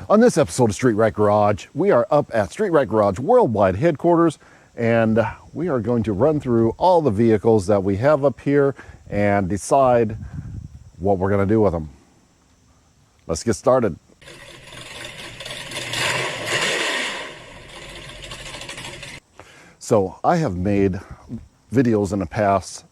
On this episode of Street Rat Garage, we are up at Street Rat Garage Worldwide Headquarters, and we are going to run through all the vehicles that we have up here and decide what we're going to do with them. Let's get started. So I have made videos in the past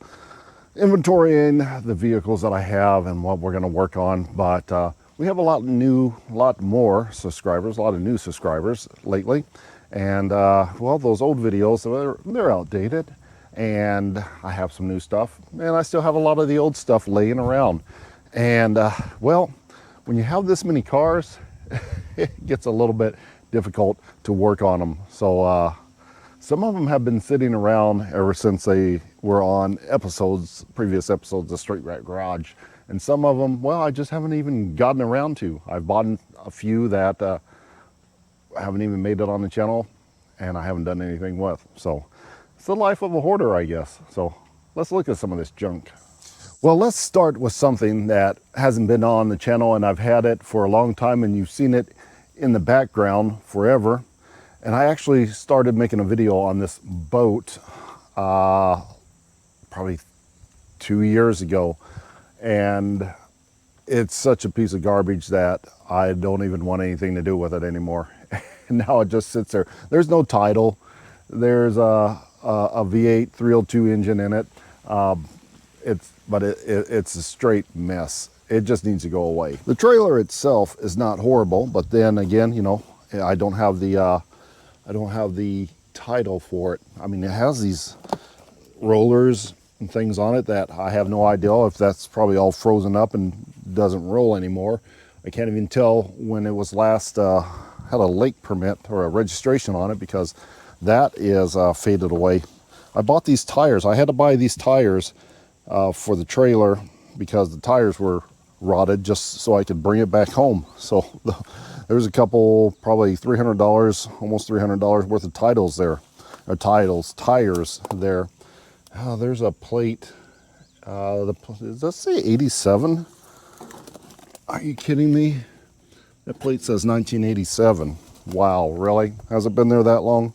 inventorying the vehicles that I have and what we're going to work on, but we have a lot more subscribers, a lot of new subscribers lately. And well, those old videos, they're outdated, and I have some new stuff, and I still have a lot of the old stuff laying around. And well, when you have this many cars, it gets a little bit difficult to work on them. So some of them have been sitting around ever since they were on previous episodes of Street Rat Garage. And some of them, well, I just haven't even gotten around to. I've bought a few that haven't even made it on the channel, and I haven't done anything with. So it's the life of a hoarder, I guess. So let's look at some of this junk. Well, let's start with something that hasn't been on the channel, and I've had it for a long time, and you've seen it in the background forever. And I actually started making a video on this boat probably 2 years ago. And it's such a piece of garbage that I don't even want anything to do with it anymore. And now it just sits there. There's no title. There's a V8 302 engine in it. It's a straight mess. It just needs to go away. The trailer itself is not horrible, but then again, you know, I don't have the title for it. I mean, it has these rollers and things on it that I have no idea if that's probably all frozen up and doesn't roll anymore. I can't even tell when it was last had a lake permit or a registration on it, because that is faded away. I bought these tires. I had to buy these tires for the trailer because the tires were rotted, just so I could bring it back home. So there's a couple, probably $300, almost $300 worth of tires there. There's a plate. Does that say 87? Are you kidding me? That plate says 1987. Wow, really? Has it been there that long?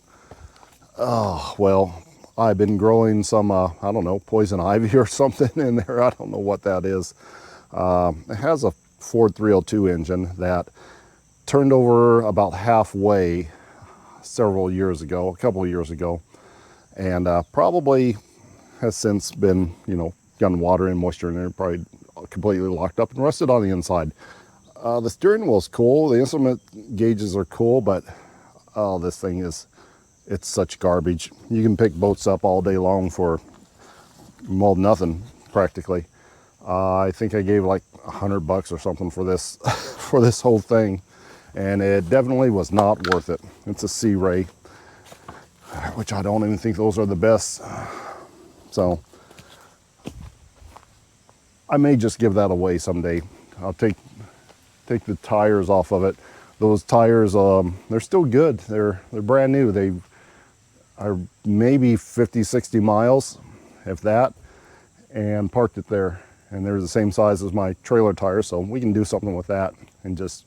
Oh, well, I've been growing some, I don't know, poison ivy or something in there. I don't know what that is. It has a Ford 302 engine that turned over about halfway a couple of years ago, and probably has since been, you know, gotten water and moisture in there, probably completely locked up and rusted on the inside. The steering wheel's cool, the instrument gauges are cool, but oh, this thing it's such garbage. You can pick boats up all day long for, well, nothing practically. I think I gave like $100 or something for this for this whole thing, and it definitely was not worth it. It's a Sea Ray, which I don't even think those are the best. So I may just give that away someday. I'll take the tires off of it. Those tires, they're still good. They're brand new. They are maybe 50, 60 miles, if that, and parked it there. And they're the same size as my trailer tires, so we can do something with that and just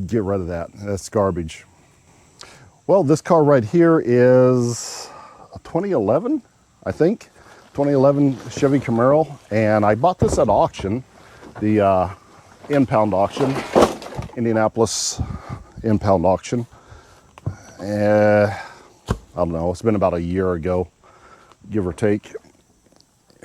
get rid of that. That's garbage. Well, this car right here is a 2011, I think. 2011 Chevy Camaro, and I bought this at auction, the impound auction, Indianapolis impound auction. I don't know, it's been about a year ago, give or take.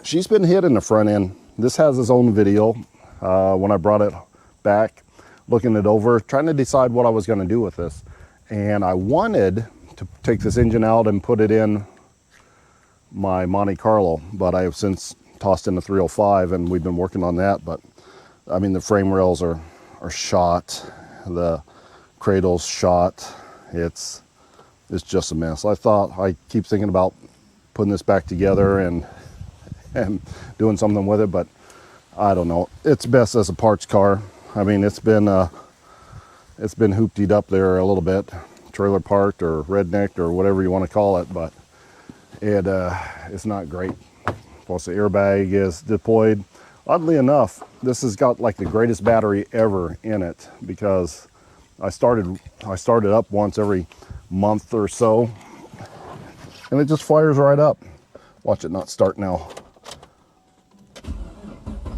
She's been hit in the front end. This has its own video when I brought it back, looking it over, trying to decide what I was going to do with this. And I wanted to take this engine out and put it in my Monte Carlo, but I have since tossed in the 305, and we've been working on that. But I mean, the frame rails are shot, the cradle's shot. It's just a mess. I keep thinking about putting this back together and doing something with it, but I don't know. It's best as a parts car. I mean, it's been hooptied up there a little bit, trailer parked or rednecked or whatever you want to call it, but it's not great. Plus the airbag is deployed. Oddly enough, this has got like the greatest battery ever in it, because I started up once every month or so, and it just fires right up. Watch it not start now.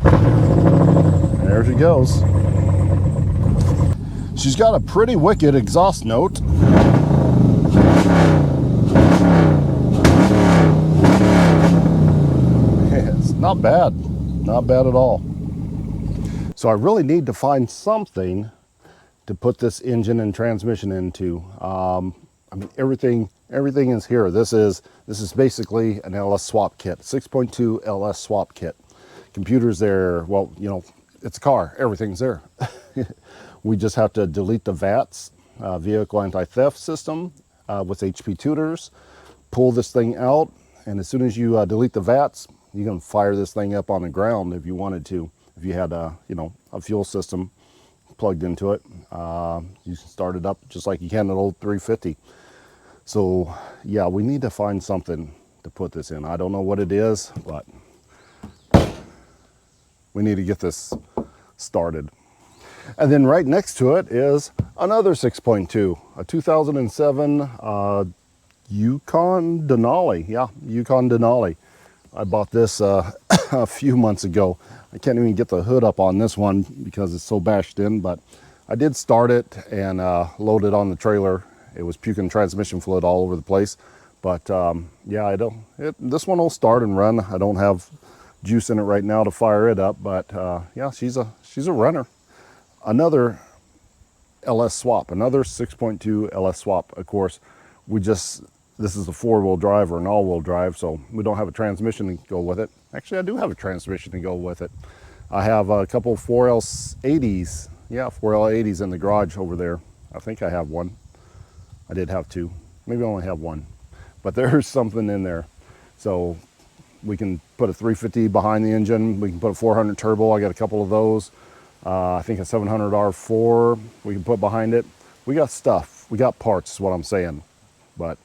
There she goes. She's got a pretty wicked exhaust note. It's not bad. Not bad at all. So I really need to find something to put this engine and transmission into. I mean, everything is here. This is basically an LS swap kit, 6.2 LS swap kit. Computer's there. Well, you know, it's a car. Everything's there. We just have to delete the VATS, vehicle anti-theft system, with HP tutors, pull this thing out, and as soon as you delete the VATS, you can fire this thing up on the ground if you wanted to. If you had a, you know, a fuel system plugged into it, you can start it up just like you can an old 350. So yeah, we need to find something to put this in. I don't know what it is, but we need to get this started. And then right next to it is another 6.2, a 2007 Yukon Denali. Yeah, Yukon Denali. I bought this a few months ago. I can't even get the hood up on this one because it's so bashed in, but I did start it and load it on the trailer. It was puking transmission fluid all over the place. But yeah, this one will start and run. I don't have juice in it right now to fire it up, but yeah, she's a runner. Another LS swap, another 6.2 LS swap. Of course, this is a 4-wheel drive or an all-wheel drive, so we don't have a transmission to go with it. Actually, I do have a transmission to go with it. I have a couple 4L80s. Yeah, 4L80s in the garage over there. I think I have one. I did have two. Maybe I only have one. But there's something in there. So we can put a 350 behind the engine. We can put a 400 turbo. I got a couple of those. I think a 700 R4 we can put behind it. We got stuff. We got parts is what I'm saying. But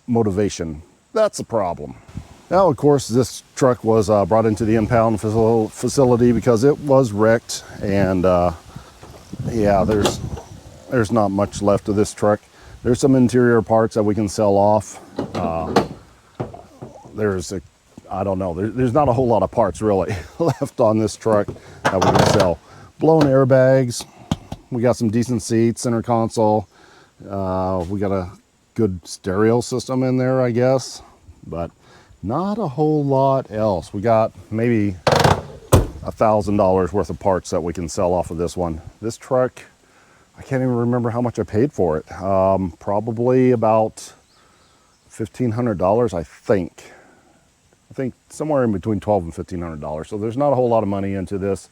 motivation, that's a problem. Now, of course, this truck was brought into the impound facility because it was wrecked, and yeah, there's not much left of this truck. There's some interior parts that we can sell off. I don't know, there's not a whole lot of parts really left on this truck that we can sell. Blown airbags, we got some decent seats, center console, we got a good stereo system in there, I guess, but not a whole lot else. We got maybe $1,000 worth of parts that we can sell off of this one. This truck, I can't even remember how much I paid for it. Probably about $1,500, I think. I think somewhere in between $1,200 and $1,500. So there's not a whole lot of money into this.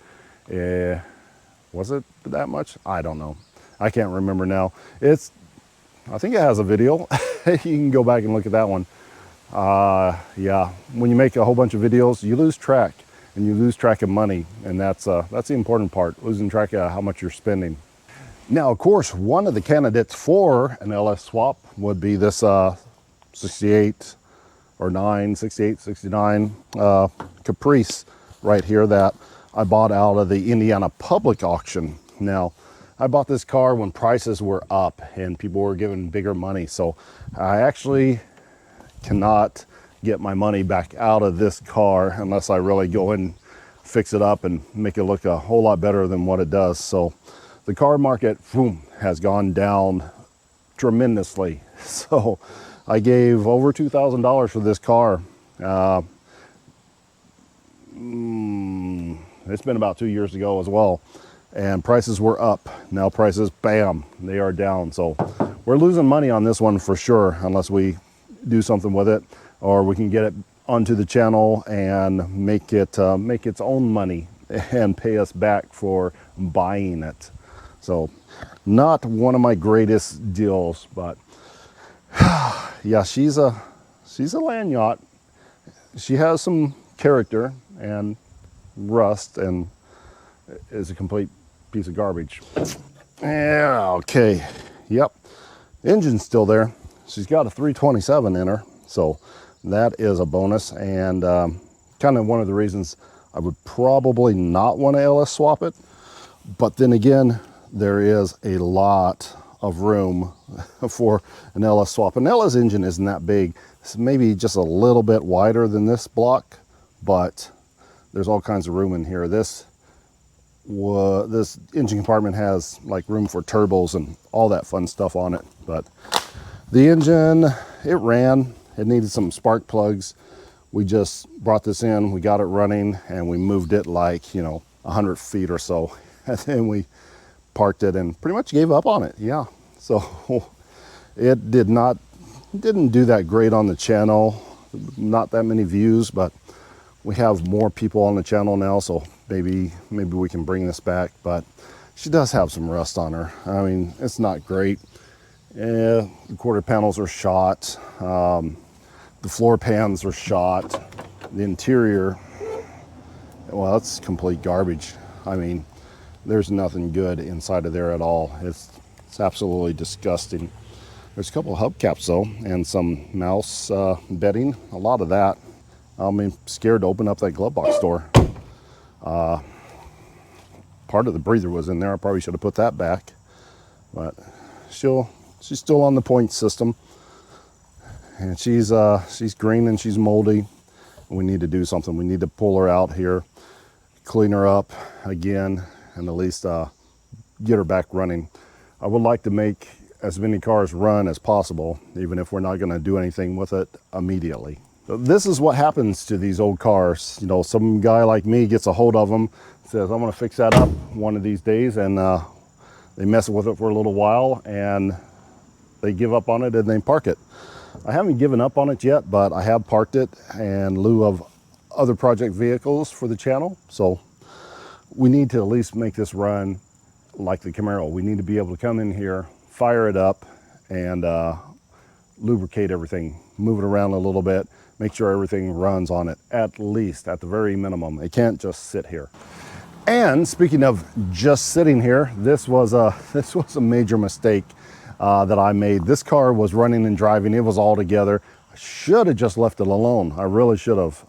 Was it that much? I don't know. I can't remember now. I think it has a video. You can go back and look at that one. Yeah, when you make a whole bunch of videos, you lose track, and you lose track of money, and that's the important part, losing track of how much you're spending. Now, of course, one of the candidates for an LS swap would be this 68 or 69 Caprice right here that I bought out of the Indiana public auction. Now, I bought this car when prices were up and people were giving bigger money, so I actually cannot get my money back out of this car unless I really go and fix it up and make it look a whole lot better than what it does. So the car market, boom, has gone down tremendously. So I gave over $2,000 for this car. It's been about 2 years ago as well, and prices were up. Now prices, bam, they are down. So we're losing money on this one for sure, unless we do something with it, or we can get it onto the channel and make its own money and pay us back for buying it. So not one of my greatest deals, but yeah, she's a land yacht. She has some character and rust and is a complete piece of garbage. Yeah, okay, yep, engine's still there. She's got a 327 in her, so that is a bonus, and kind of one of the reasons I would probably not want to LS swap it. But then again, there is a lot of room for an LS swap. An LS engine isn't that big. It's maybe just a little bit wider than this block, but there's all kinds of room in here. This engine compartment has like room for turbos and all that fun stuff on it. But the engine, it ran. It needed some spark plugs. We just brought this in, we got it running, and we moved it like, 100 feet or so. And then we parked it and pretty much gave up on it. Yeah. So it didn't do that great on the channel. Not that many views, but we have more people on the channel now, so maybe we can bring this back. But she does have some rust on her. I mean, it's not great. The quarter panels are shot. The floor pans are shot. The interior, well, it's complete garbage. I mean, there's nothing good inside of there at all. It's absolutely disgusting. There's a couple of hubcaps though, and some mouse bedding. A lot of that. I mean, scared to open up that glove box door. Part of the breather was in there. I probably should have put that back. But she's still on the point system, and she's green and she's moldy. We need to do something. We need to pull her out here, clean her up again, and at least get her back running. I would like to make as many cars run as possible, even if we're not going to do anything with it immediately. So this is what happens to these old cars. Some guy like me gets a hold of them, says, I'm going to fix that up one of these days, and they mess with it for a little while, and they give up on it and they park it. I haven't given up on it yet, but I have parked it in lieu of other project vehicles for the channel. So we need to at least make this run like the Camaro. We need to be able to come in here, fire it up, and lubricate everything, move it around a little bit, make sure everything runs on it, at least, at the very minimum. It can't just sit here. And speaking of just sitting here, this was a major mistake that I made. This car was running and driving. It was all together. I should have just left it alone. I really should have.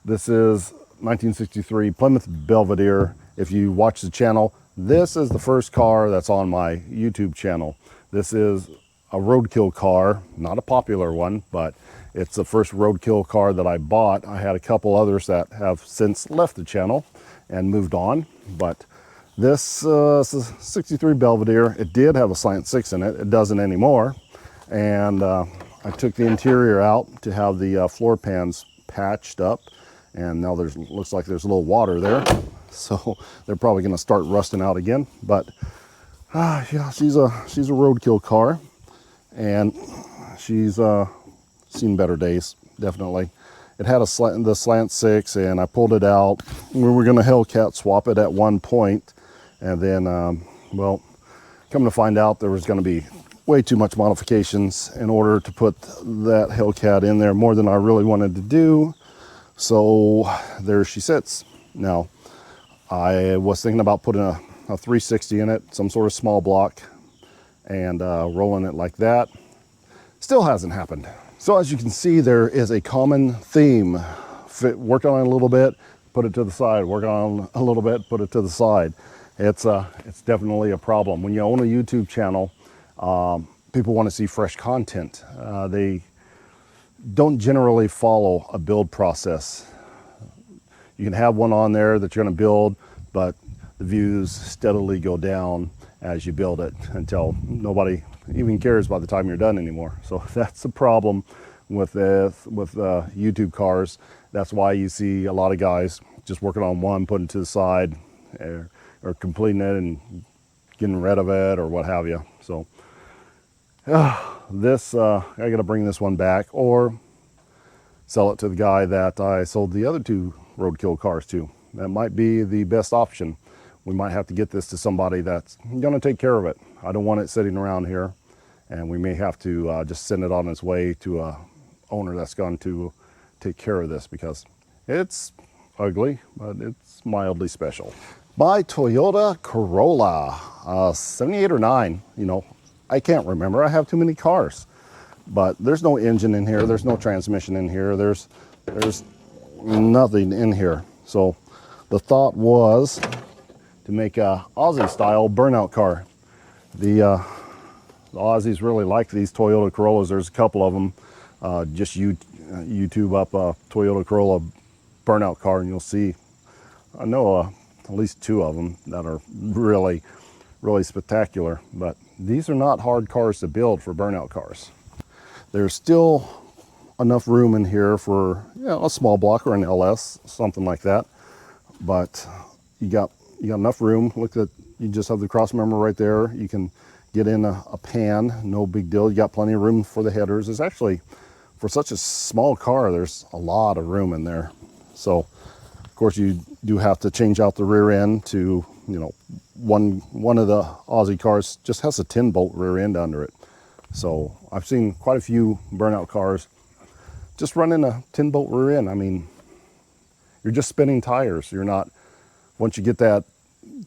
This is 1963 Plymouth Belvedere. If you watch the channel, this is the first car that's on my YouTube channel. This is a roadkill car, not a popular one, but it's the first roadkill car that I bought. I had a couple others that have since left the channel and moved on, but this is a 63 Belvedere. It did have a slant 6 in it. It doesn't anymore. And I took the interior out to have the floor pans patched up, and now looks like there's a little water there, so they're probably going to start rusting out again. But yeah, she's a roadkill car, and she's seen better days, definitely. It had the slant 6, and I pulled it out. We were going to Hellcat swap it at one point, and then well, come to find out, there was going to be way too much modifications in order to put that Hellcat in there, more than I really wanted to do. So there she sits. Now, I was thinking about putting a 360 in it, some sort of small block, and rolling it like that. Still hasn't happened. So as you can see, there is a common theme. Work on it a little bit, put it to the side. Work on it a little bit, put it to the side. It's definitely a problem. When you own a YouTube channel, people want to see fresh content. They don't generally follow a build process. You can have one on there that you're going to build, but the views steadily go down as you build it until nobody even cares by the time you're done anymore. So that's the problem with YouTube cars. That's why you see a lot of guys just working on one, putting it to the side, or completing it and getting rid of it, or what have you. So this I gotta bring this one back, or sell it to the guy that I sold the other two roadkill cars to. That might be the best option. We might have to get this to somebody that's gonna take care of it. I don't want it sitting around here, and we may have to just send it on its way to a owner that's going to take care of this, because it's ugly, but it's mildly special. My Toyota Corolla, 78 or 9, I can't remember. I have too many cars. But there's no engine in here. There's no transmission in here. There's nothing in here. So the thought was to make a Aussie style burnout car. The Aussies really like these Toyota Corollas. There's a couple of them. Just YouTube up a Toyota Corolla burnout car and you'll see, I know at least 2 of them that are really, really spectacular. But these are not hard cars to build for burnout cars. There's still enough room in here for, you know, a small block or an LS, something like that. But you got enough room. Look at, you just have the cross member right there. You can get in a pan, no big deal. You got plenty of room for the headers. There's actually, for such a small car, there's a lot of room in there. So of course you do have to change out the rear end to, you know, one of the Aussie cars just has a 10-bolt rear end under it. So I've seen quite a few burnout cars just running a 10-bolt rear end. I mean, you're just spinning tires. You're not, once you get that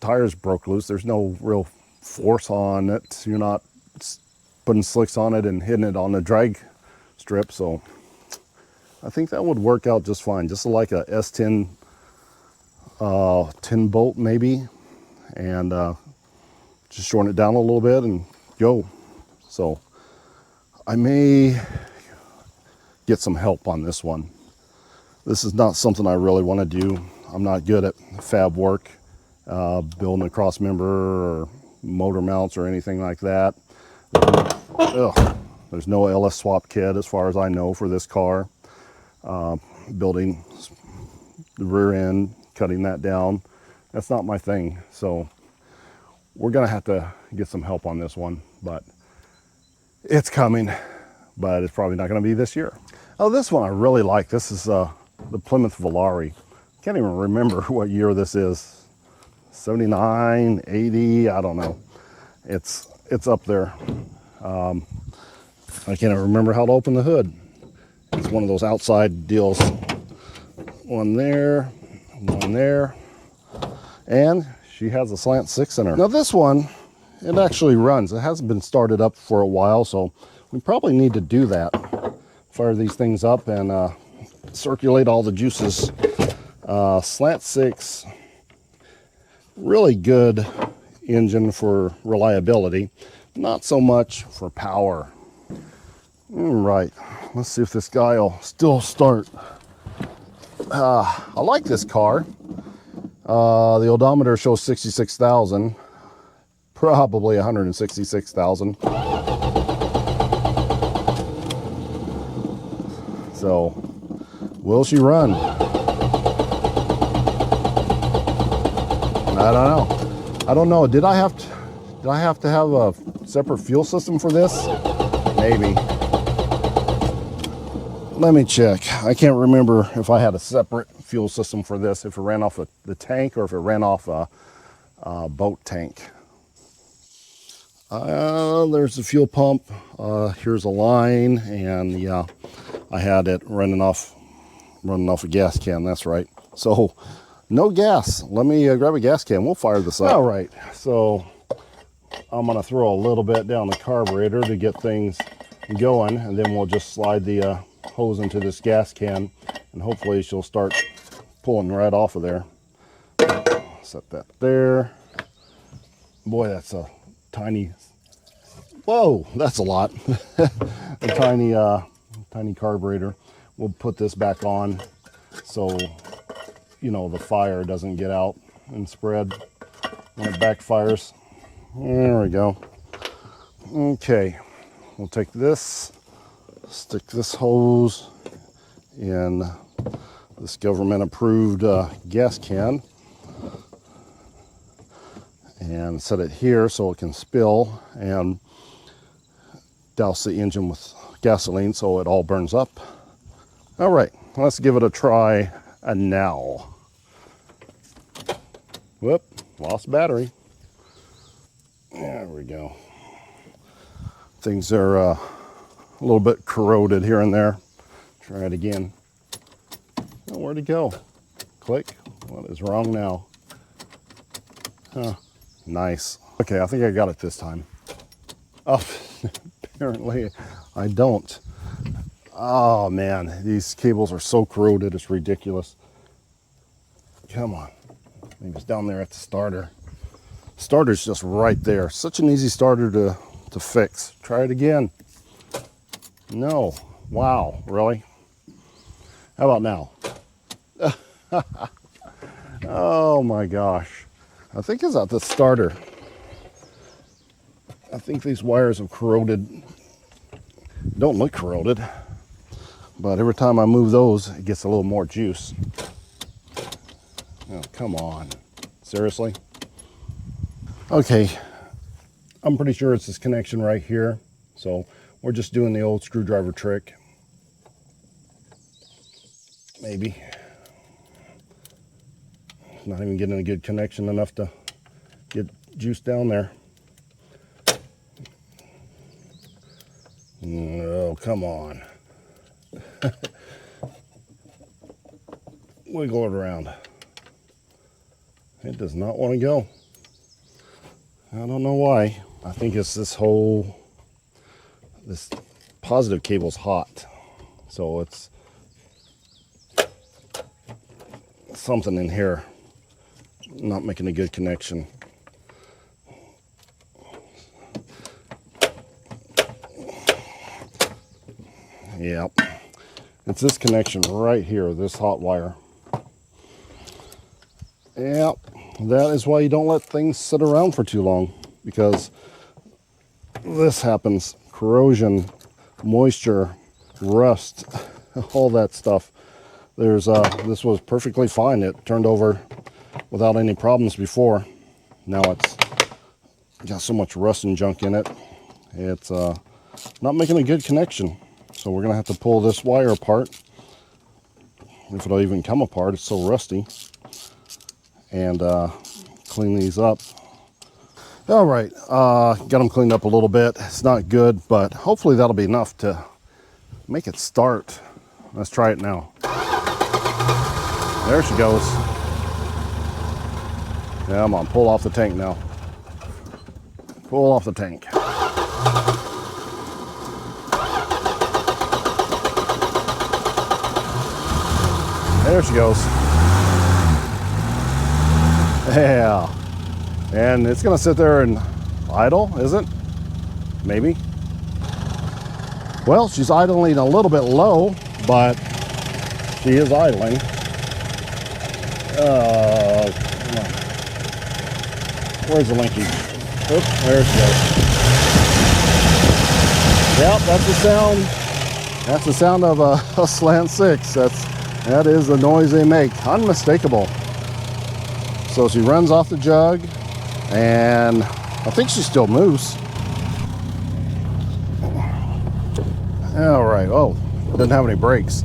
tires broke loose, there's no real force on it. You're not putting slicks on it and hitting it on the drag strip. So I think that would work out just fine. Just like a S10 10-bolt maybe, and just shorten it down a little bit and go. So I may get some help on this one. This is not something I really want to do. I'm not good at fab work, building a cross member or motor mounts or anything like that. There's no LS swap kit as far as I know for this car. Building the rear end, cutting that down, that's not my thing. So we're gonna have to get some help on this one, but it's coming, but it's probably not gonna be this year. Oh, this one I really like. This is the Plymouth Volari. Can't even remember what year this is. 79, 80, I don't know. It's up there. I can't even remember how to open the hood. It's one of those outside deals. One there, and she has a slant 6 in her. Now this one, it actually runs. It hasn't been started up for a while, so we probably need to do that. Fire these things up and circulate all the juices. Slant 6, really good engine for reliability, not so much for power. Right, let's see if this guy will still start. I like this car. The odometer shows 66,000, probably 166,000. So, will she run? I don't know. Did I have to have a separate fuel system for this? Maybe. Let me check. I can't remember if I had a separate fuel system for this, if it ran off the tank or if it ran off a boat tank. There's the fuel pump. Here's a line, and yeah, I had it running off a gas can. That's right. So no gas. Let me grab a gas can. We'll fire this up. All right. So I'm gonna throw a little bit down the carburetor to get things going, and then we'll just slide the hose into this gas can, and hopefully she'll start pulling right off of there. Set that there. Boy, that's a tiny, whoa, that's a lot. A tiny carburetor. We'll put this back on so, you know, the fire doesn't get out and spread when it backfires. There we go. Okay, we'll take this, stick this hose in this government approved gas can and set it here so it can spill, and douse the engine with gasoline so it all burns up. All right, let's give it a try now. Whoop, lost battery. There we go. Things are a little bit corroded here and there. Try it again. Oh, where'd it go? Click. What is wrong now? Huh. Nice. Okay, I think I got it this time. Oh, apparently I don't. Oh man, these cables are so corroded, it's ridiculous. come on. Maybe it's down there at the starter. Starter's just right there. Such an easy starter to fix. Try it again. No. Wow, really? How about now? Oh my gosh. I think it's at the starter. I think these wires have corroded. Don't look corroded, but every time I move those, it gets a little more juice. Oh, come on. Seriously? Okay, I'm pretty sure it's this connection right here. So we're just doing the old screwdriver trick. Maybe. Not even getting a good connection enough to get juice down there. Oh, come on. Wiggle it around. It does not want to go. I don't know why. I think it's this positive cable's hot. So it's something in here not making a good connection. Yep. It's this connection right here, this hot wire. Yep. That is why you don't let things sit around for too long, because this happens. Corrosion, moisture, rust, all that stuff. This was perfectly fine. It turned over without any problems before. Now it's got so much rust and junk in it. It's not making a good connection. So we're gonna have to pull this wire apart, if it'll even come apart. It's so rusty. And clean these up. All right, got them cleaned up a little bit. It's not good, but hopefully that'll be enough to make it start. Let's try it now. There she goes. Come on, pull off the tank now. Pull off the tank. There she goes. Yeah. And it's gonna sit there and idle, is it? Maybe. Well, she's idling a little bit low, but she is idling. Where's the linkage? Oops, there she goes. Yep, that's the sound. That's the sound of a slant six. That is the noise they make. Unmistakable. So she runs off the jug, and I think she still moves. All right. Oh, didn't have any brakes.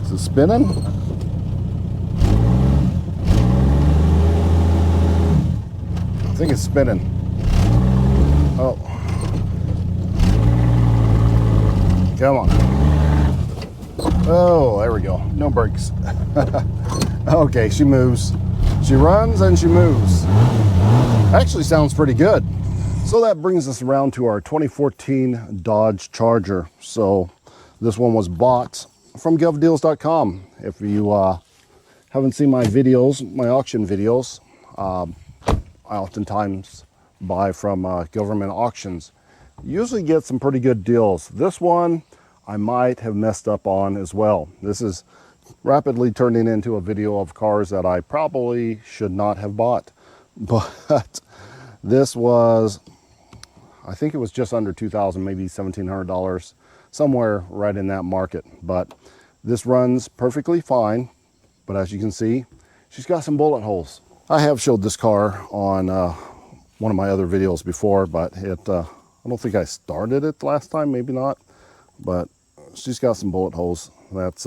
Is it spinning? I think it's spinning. Oh. Come on. Oh, there we go. No brakes. Okay, she moves. She runs and she moves. Actually sounds pretty good. So that brings us around to our 2014 Dodge Charger. So this one was bought from govdeals.com. If you haven't seen my videos, my auction videos, I oftentimes buy from government auctions. Usually get some pretty good deals. This one I might have messed up on as well. This is rapidly turning into a video of cars that I probably should not have bought. But this was, I think it was just under $2,000, maybe $1,700, somewhere right in that market. But this runs perfectly fine. But as you can see, she's got some bullet holes. I have showed this car on one of my other videos before, but I don't think I started it last time, maybe not. But she's got some bullet holes. That's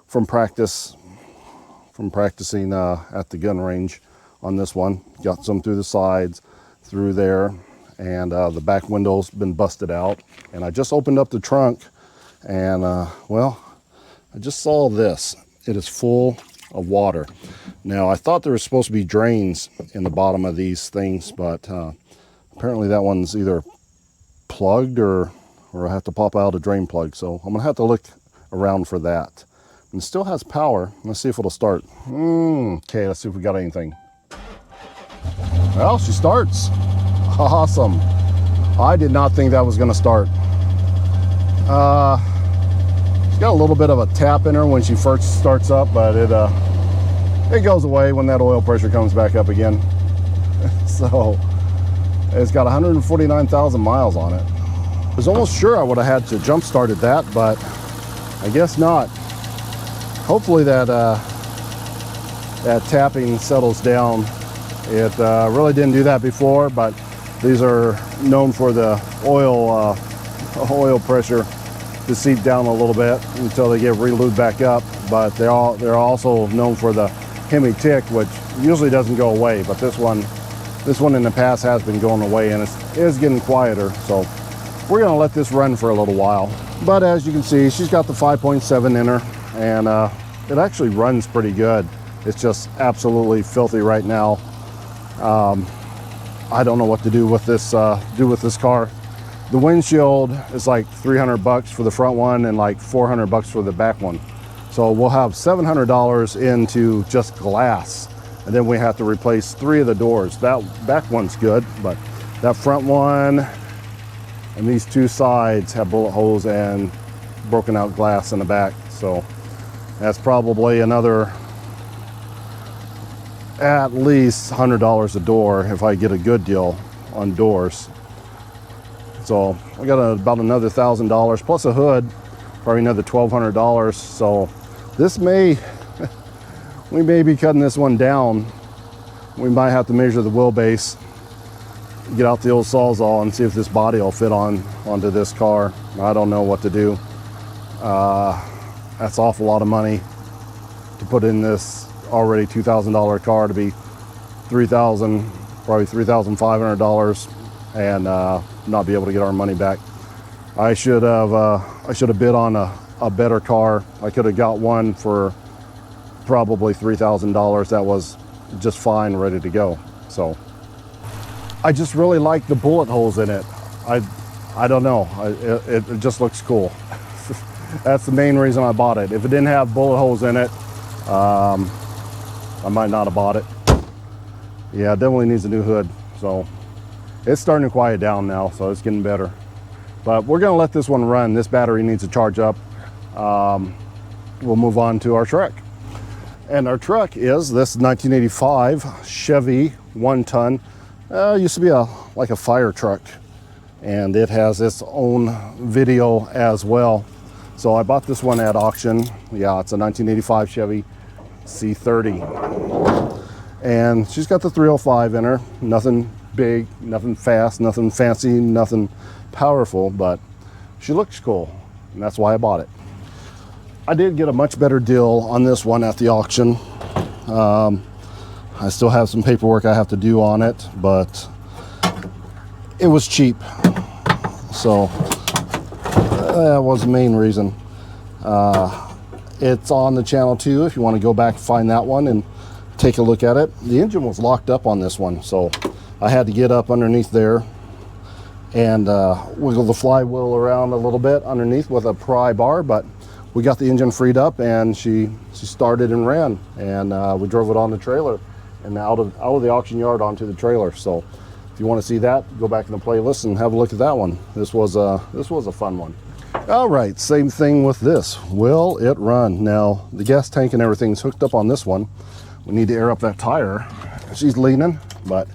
from practicing at the gun range on this one. Got some through the sides, through there, and the back window's been busted out. And I just opened up the trunk, and well, I just saw this. It is full of water. Now, I thought there was supposed to be drains in the bottom of these things, but apparently that one's either plugged or or I have to pop out a drain plug. So I'm gonna have to look around for that. And it still has power. Let's see if it'll start. Okay, let's see if we got anything. Well, she starts. Awesome. I did not think that was gonna start. She's got a little bit of a tap in her when she first starts up, but it goes away when that oil pressure comes back up again. So it's got 149,000 miles on it. I was almost sure I would have had to jump started that, but I guess not. Hopefully that tapping settles down. It really didn't do that before, but these are known for the oil pressure to seep down a little bit until they get re-lubed back up. But they're also known for the Hemi tick, which usually doesn't go away. But this one in the past has been going away, and it is getting quieter. So we're gonna let this run for a little while. But as you can see, she's got the 5.7 in her, and it actually runs pretty good. It's just absolutely filthy right now. I don't know what to do with this car. The windshield is like $300 for the front one and like $400 for the back one. So we'll have $700 into just glass, and then we have to replace 3 of the doors. That back one's good, but that front one and these 2 sides have bullet holes and broken out glass in the back. So that's probably another at least $100 a door if I get a good deal on doors. So I got about another $1,000 plus a hood, probably another $1,200. So this we may be cutting this one down. We might have to measure the wheelbase, get out the old Sawzall and see if this body will fit onto this car. I don't know what to do. That's an awful lot of money to put in this already $2,000 car to be $3,000, probably $3,500, and not be able to get our money back. I should have bid on a better car. I could have got one for probably $3,000 that was just fine, ready to go. So I just really like the bullet holes in it. I don't know, it just looks cool. That's the main reason I bought it. If it didn't have bullet holes in it, I might not have bought it. Yeah, it definitely needs a new hood. So it's starting to quiet down now, so it's getting better. But we're gonna let this one run. This battery needs to charge up. We'll move on to our truck. And our truck is this 1985 Chevy 1-ton. Used to be like a fire truck, and it has its own video as well. So I bought this one at auction. Yeah, it's a 1985 Chevy C30. And she's got the 305 in her. Nothing big, nothing fast, nothing fancy, nothing powerful, but she looks cool, and that's why I bought it. I did get a much better deal on this one at the auction. I still have some paperwork I have to do on it, but it was cheap. So that was the main reason. It's on the channel too if you want to go back and find that one and take a look at it. The engine was locked up on this one, so I had to get up underneath there and wiggle the flywheel around a little bit underneath with a pry bar, but we got the engine freed up and she started and ran, and we drove it on the trailer and out of the auction yard onto the trailer. So if you want to see that, go back in the playlist and have a look at that one. This was a fun one. All right, same thing with this. Will it run? Now the gas tank and everything's hooked up on this one. We need to air up that tire. She's leaning, but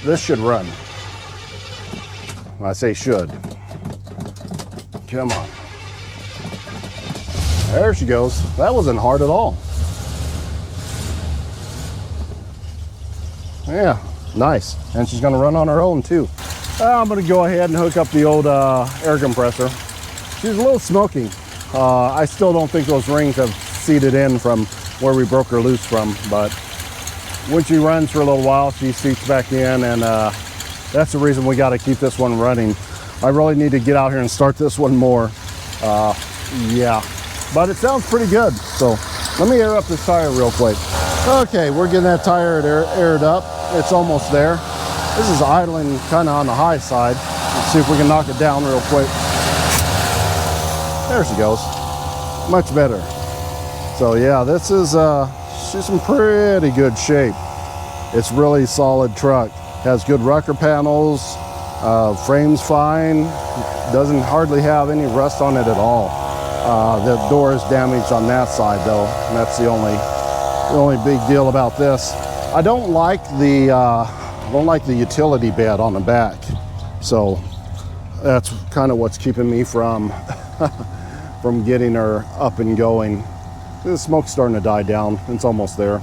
this should run. I say should. Come on. There she goes. That wasn't hard at all. Yeah, nice. And she's gonna run on her own too. I'm gonna go ahead and hook up the old air compressor. She's a little smoky. I still don't think those rings have seated in from where we broke her loose from, but when she runs for a little while, she seats back in, and that's the reason we gotta keep this one running. I really need to get out here and start this one more. Yeah, but it sounds pretty good. So let me air up this tire real quick. Okay, we're getting that tire aired up. It's almost there. This is idling kind of on the high side. See if we can knock it down real quick. There she goes. Much better. So yeah, this is she's in pretty good shape. It's really solid truck. Has good rocker panels. Frame's fine. Doesn't hardly have any rust on it at all. The door is damaged on that side though. And that's the only big deal about this. I don't like the utility bed on the back. So that's kind of what's keeping me from from getting her up and going. The smoke's starting to die down. It's almost there.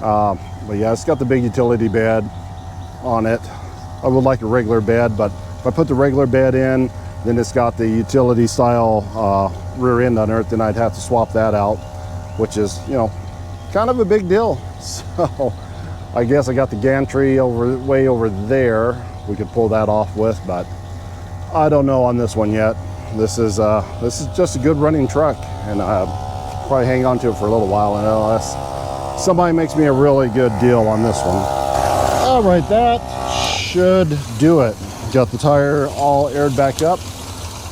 But yeah, it's got the big utility bed on it. I would like a regular bed, but if I put the regular bed in, then it's got the utility style rear end on it, then I'd have to swap that out, which is, you know, kind of a big deal. So I guess I got the gantry way over there. We could pull that off with, but I don't know on this one yet. This is just a good running truck, and I'll probably hang on to it for a little while unless somebody makes me a really good deal on this one. All right, that should do it. Got the tire all aired back up.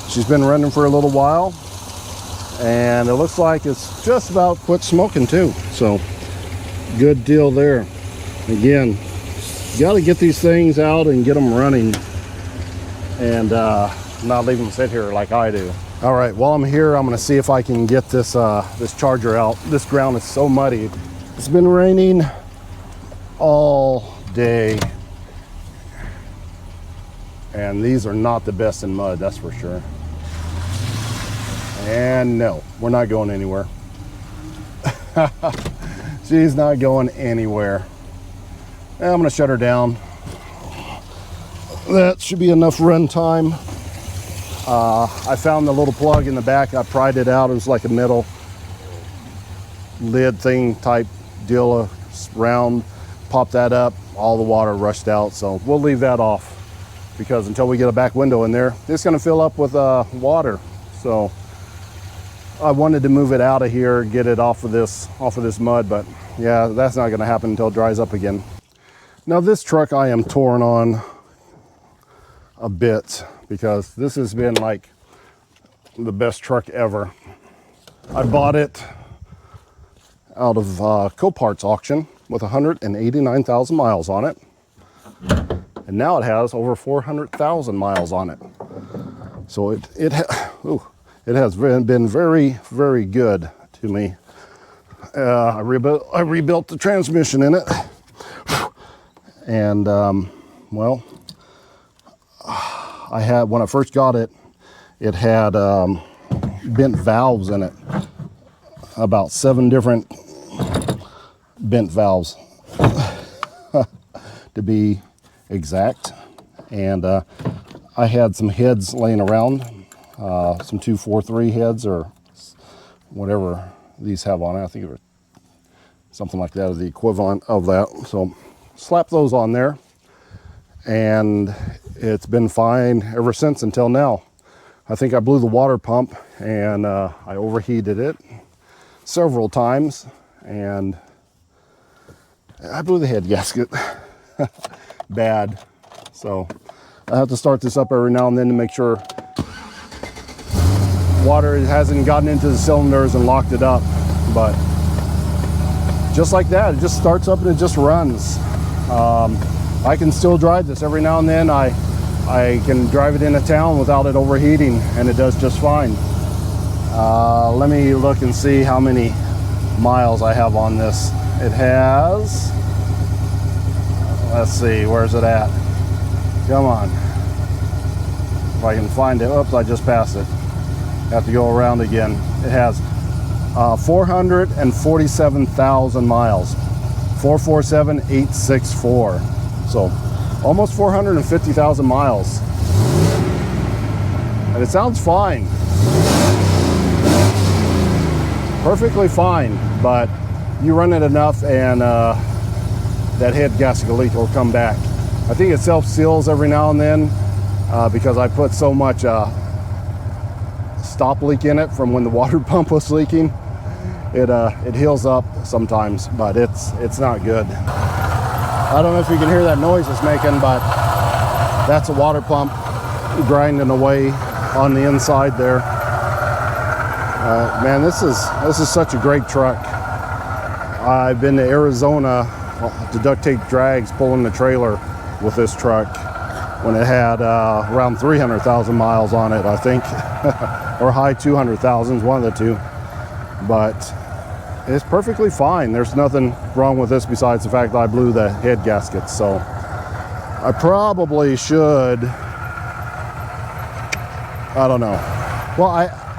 She's been running for a little while, and it looks like it's just about quit smoking too. So good deal there. Again, you got to get these things out and get them running, and not leave them sit here like I do. All right, while I'm here, I'm gonna see if I can get this this charger out. This ground is so muddy. It's been raining all day, and these are not the best in mud, that's for sure. And no, we're not going anywhere. She's not going anywhere. And I'm gonna shut her down. That should be enough run time. I found the little plug in the back. I pried it out. It was like a metal lid thing type deal, round. Pop that up, all the water rushed out. So we'll leave that off, because until we get a back window in there, it's gonna fill up with water. So I wanted to move it out of here, get it off of this mud, but yeah, that's not gonna happen until it dries up again. Now this truck I am torn on a bit, because this has been like the best truck ever. I bought it out of Copart's auction with 189,000 miles on it, and now it has over 400,000 miles on it. So it has been very, very good to me. I rebuilt the transmission in it, and well, I had, when I first got it, it had bent valves in it, about 7 different bent valves to be exact. And I had some heads laying around, some 243 heads or whatever these have on it. I think it was something like that, or the equivalent of that. So slap those on there, and it's been fine ever since until now. I think I blew the water pump, and I overheated it several times, and I blew the head gasket bad. So I have to start this up every now and then to make sure water hasn't gotten into the cylinders and locked it up. But just like that, it just starts up and it just runs. I can still drive this every now and then. I can drive it into town without it overheating, and it does just fine. Let me look and see how many miles I have on this. It has, let's see, where's it at? Come on. If I can find it. Oops, I just passed it. Have to go around again. It has 447,000 miles. 447,864. So almost 450,000 miles. And it sounds fine. Perfectly fine, but you run it enough and that head gasket leak will come back. I think it self-seals every now and then because I put so much stop leak in it from when the water pump was leaking. It heals up sometimes, but it's not good. I don't know if you can hear that noise it's making, but that's a water pump grinding away on the inside there. Man, this is such a great truck. I've been to Arizona to duct tape drags pulling the trailer with this truck when it had around 300,000 miles on it, I think, or high 200,000s, one of the two. But it's perfectly fine. There's nothing wrong with this besides the fact that I blew the head gaskets. So I probably should, I don't know. Well,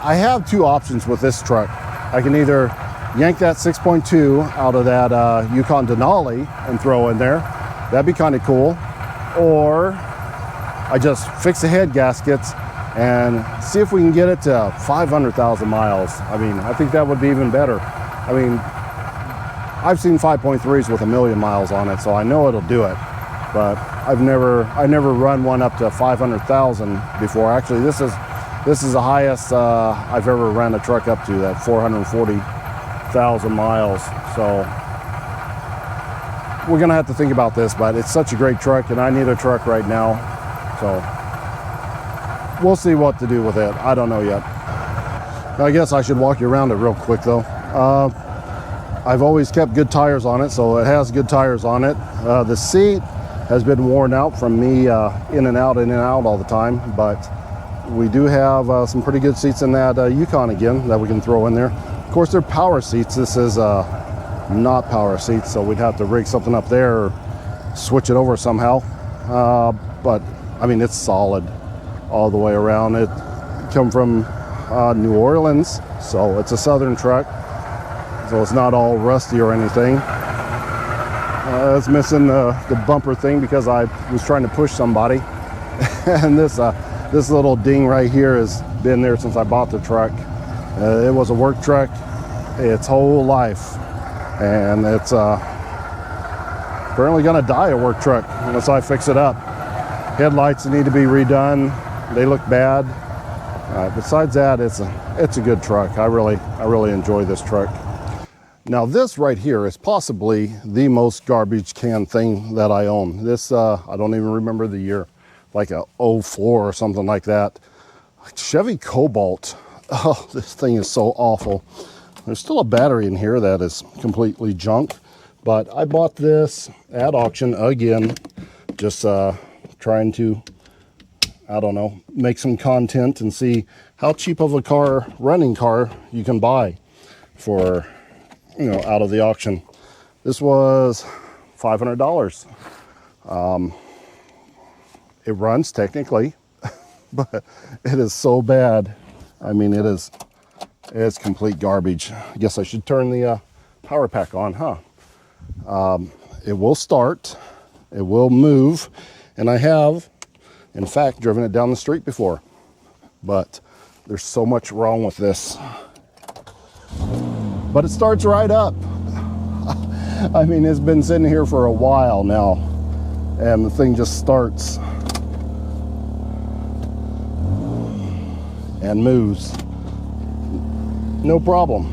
I have two options with this truck. I can either yank that 6.2 out of that Yukon Denali and throw in there. That'd be kind of cool. Or I just fix the head gaskets and see if we can get it to 500,000 miles. I mean, I think that would be even better. I mean, I've seen 5.3s with 1 million miles on it, so I know it'll do it. But I never run one up to 500,000 before. Actually, this is the highest I've ever ran a truck up to, that 440,000 miles. So we're gonna have to think about this, but it's such a great truck and I need a truck right now. So we'll see what to do with it. I don't know yet. I guess I should walk you around it real quick though. I've always kept good tires on it, so it has good tires on it. The seat has been worn out from me in and out all the time, but we do have some pretty good seats in that Yukon again that we can throw in there. Of course, they're power seats. This is not power seats, so we'd have to rig something up there or switch it over somehow. But I mean, it's solid all the way around. It come from New Orleans, so it's a southern truck, so it's not all rusty or anything. It's missing the bumper thing because I was trying to push somebody, and this little ding right here has been there since I bought the truck. It was a work truck its whole life, and it's apparently gonna die a work truck unless I fix it up. Headlights need to be redone. They look bad. Besides that, it's a good truck. I really enjoy this truck. Now this right here is possibly the most garbage can thing that I own. This, I don't even remember the year, like a 04 or something like that. Chevy Cobalt. Oh, this thing is so awful. There's still a battery in here that is completely junk, but I bought this at auction again, just trying to, I don't know, make some content and see how cheap of a running car you can buy for, you know, out of the auction. This was $500. It runs technically, but it is so bad. I mean, it's complete garbage. I guess I should turn the power pack on, huh? It will start, it will move, and I have, in fact, driven it down the street before, but there's so much wrong with this. But it starts right up. I mean, it's been sitting here for a while now, and the thing just starts and moves. No problem.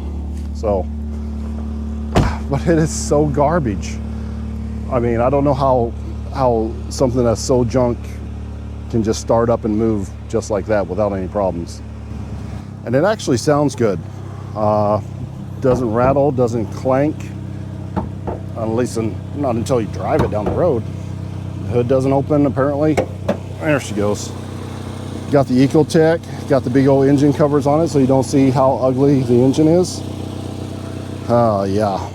So, but it is so garbage. I mean, I don't know how something that's so junk can just start up and move just like that without any problems. And it actually sounds good. Doesn't rattle, doesn't clank, at least not until you drive it down the road. The hood doesn't open, apparently. There she goes. Got the Ecotech, got the big old engine covers on it so you don't see how ugly the engine is. Yeah,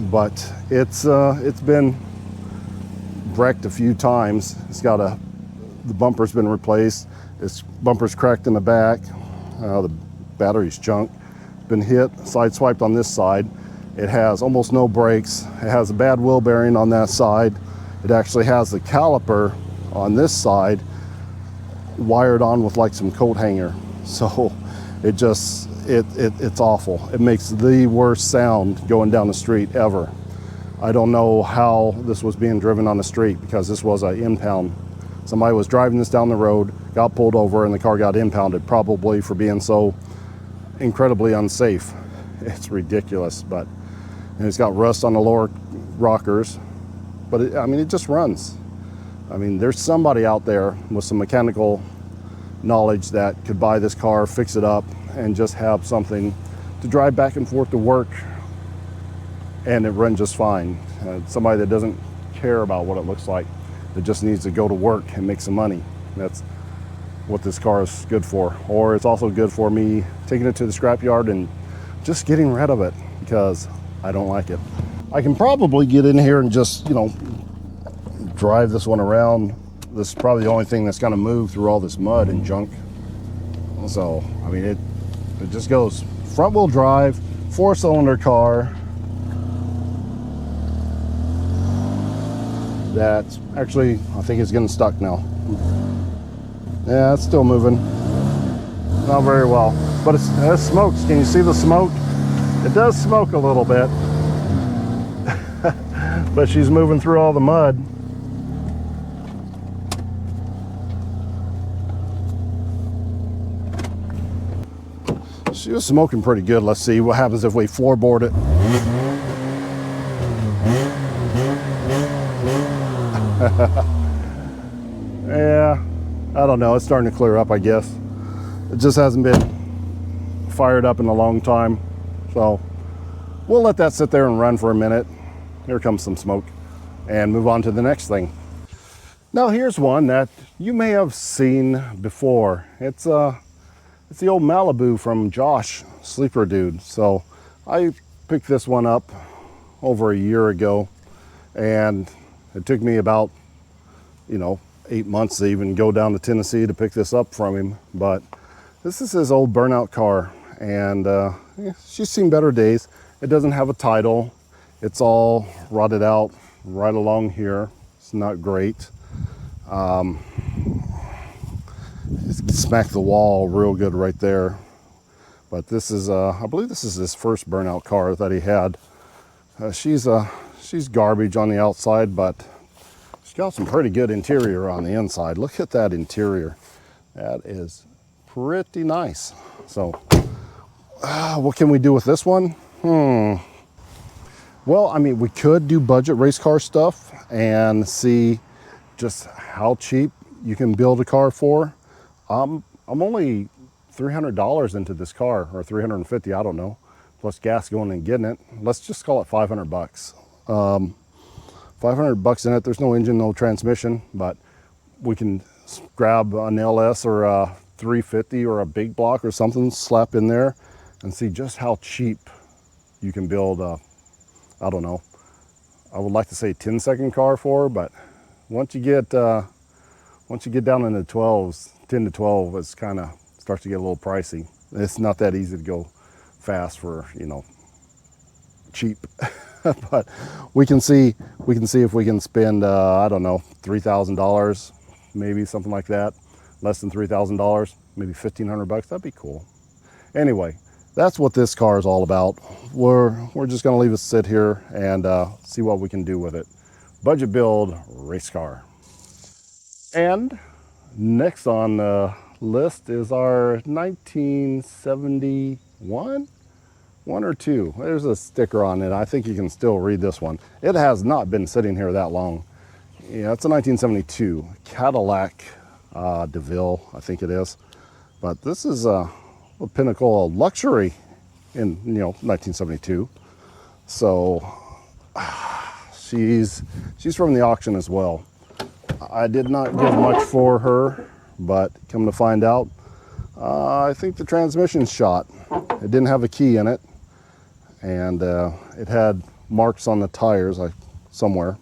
but it's been wrecked a few times. It's got the bumper's been replaced. Its bumper's cracked in the back. The battery's junk. Been hit, sideswiped on this side. It has almost no brakes. It has a bad wheel bearing on that side. It actually has the caliper on this side wired on with like some coat hanger. So it's awful. It makes the worst sound going down the street ever. I don't know how this was being driven on the street because this was an impound. Somebody was driving this down the road, got pulled over, and the car got impounded, probably for being so incredibly unsafe. It's ridiculous, but and it's got rust on the lower rockers, but I mean, it just runs. I mean, there's somebody out there with some mechanical knowledge that could buy this car, fix it up, and just have something to drive back and forth to work, and it runs just fine. Somebody that doesn't care about what it looks like, that just needs to go to work and make some money. That's what this car is good for. Or it's also good for me taking it to the scrapyard and just getting rid of it because I don't like it. I can probably get in here and just, you know, drive this one around. This is probably the only thing that's gonna move through all this mud and junk. So, I mean, it just goes front wheel drive, 4-cylinder car. That's actually, I think it's getting stuck now. Yeah, it's still moving. Not very well, but it smokes. Can you see the smoke? It does smoke a little bit. But she's moving through all the mud. She was smoking pretty good. Let's see what happens if we floorboard it. Yeah, I don't know. It's starting to clear up, I guess. It just hasn't been fired up in a long time. So we'll let that sit there and run for a minute. Here comes some smoke, and move on to the next thing. Now here's one that you may have seen before. It's the old Malibu from Josh, Sleeper Dude. So I picked this one up over a year ago, and it took me about, 8 months to even go down to Tennessee to pick this up from him. But this is his old burnout car, and she's seen better days. It doesn't have a title. It's all rotted out right along here. It's not great. Smacked the wall real good right there. But this is, I believe this is his first burnout car that he had. She's garbage on the outside, but she's got some pretty good interior on the inside. Look at that interior. That is pretty nice. So, what can we do with this one? Well, I mean, we could do budget race car stuff and see just how cheap you can build a car for. I'm only $300 into this car, or $350, I don't know, plus gas going and getting it. Let's just call it $500. $500 in it. There's no engine, no transmission, but we can grab an LS or a 350 or a big block or something, slap in there, and see just how cheap you can build a, I don't know, I would like to say 10-second car for, but once you get down in the 12s, 10 to 12, it's kind of starts to get a little pricey. It's not that easy to go fast for, cheap. But we can see if we can spend I don't know, $3,000, maybe something like that, less than $3,000, maybe $1,500. That'd be cool. Anyway, that's what this car is all about. We're just gonna leave it sit here and see what we can do with it. Budget build race car. And next on the list is our 1971, one or two. There's a sticker on it. I think you can still read this one. It has not been sitting here that long. Yeah, it's a 1972 Cadillac Deville, I think it is. But this is a pinnacle of luxury in 1972. So she's from the auction as well. I did not give much for her, but come to find out, I think the transmission's shot. It didn't have a key in it, and it had marks on the tires somewhere,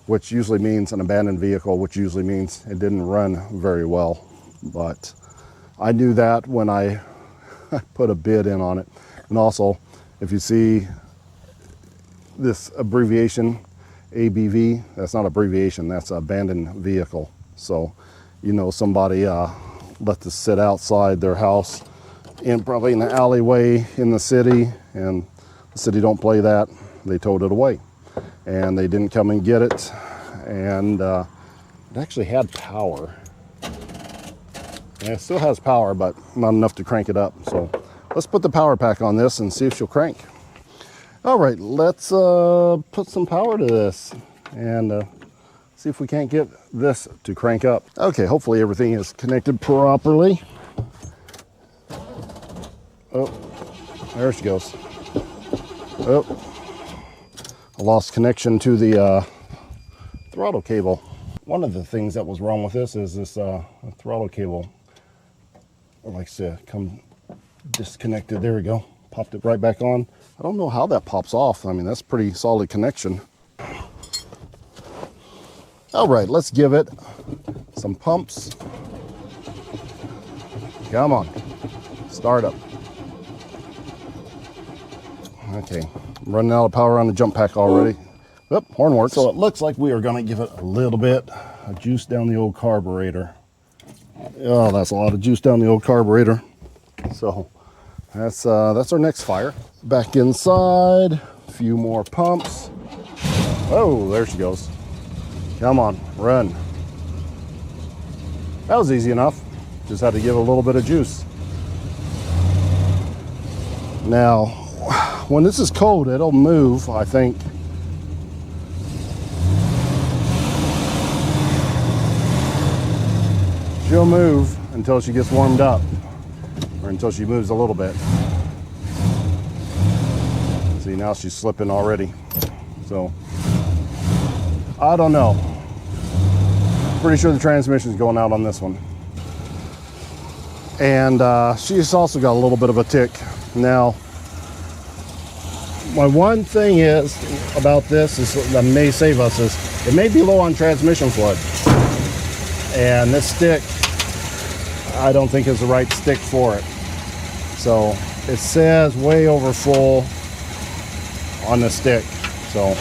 which usually means an abandoned vehicle, which usually means it didn't run very well. But I knew that when I put a bid in on it. And also, if you see this abbreviation, ABV, that's not abbreviation, that's abandoned vehicle. So, somebody let this sit outside their house, probably in the alleyway in the city, and the city don't play that. They towed it away, and they didn't come and get it. And it actually had power. And it still has power, but not enough to crank it up. So let's put the power pack on this and see if she'll crank. All right, let's put some power to this and see see if we can't get this to crank up. Okay, hopefully everything is connected properly. Oh, there she goes. Oh, I lost connection to the throttle cable. One of the things that was wrong with this is this throttle cable, like I said, come disconnected. There we go. Popped it right back on. I don't know how that pops off. I mean, that's pretty solid connection. All right, let's give it some pumps. Come on, start up. Okay, I'm running out of power on the jump pack already. Oop, horn works. So it looks like we are gonna give it a little bit of juice down the old carburetor. Oh, that's a lot of juice down the old carburetor. So that's our next fire. Back inside, a few more pumps. Oh, there she goes. Come on, run. That was easy enough. Just had to give it a little bit of juice. Now, when this is cold, it'll move, I think. She'll move until she gets warmed up, or until she moves a little bit. See, now she's slipping already. So, I don't know. Pretty sure the transmission is going out on this one. And she's also got a little bit of a tick. Now, my one thing is about this is that may save us is it may be low on transmission fluid. And this stick, I don't think is the right stick for it. So it says way over full on the stick. So,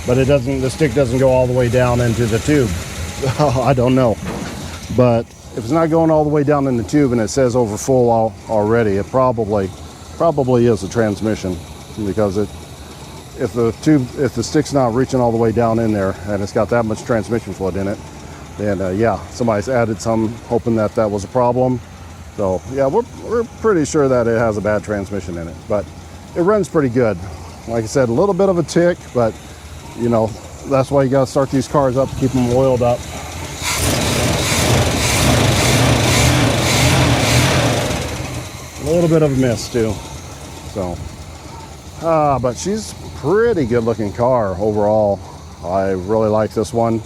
but it doesn't, the stick doesn't go all the way down into the tube. I don't know. But if it's not going all the way down in the tube and it says over full already, it probably is a transmission, because if the stick's not reaching all the way down in there and it's got that much transmission fluid in it, then yeah, somebody's added some, hoping that was a problem. So yeah, we're pretty sure that it has a bad transmission in it, but it runs pretty good. Like I said, a little bit of a tick, but you know, that's why you got to start these cars up, keep them oiled up. A little bit of a miss too. So, but she's a pretty good looking car overall. I really like this one,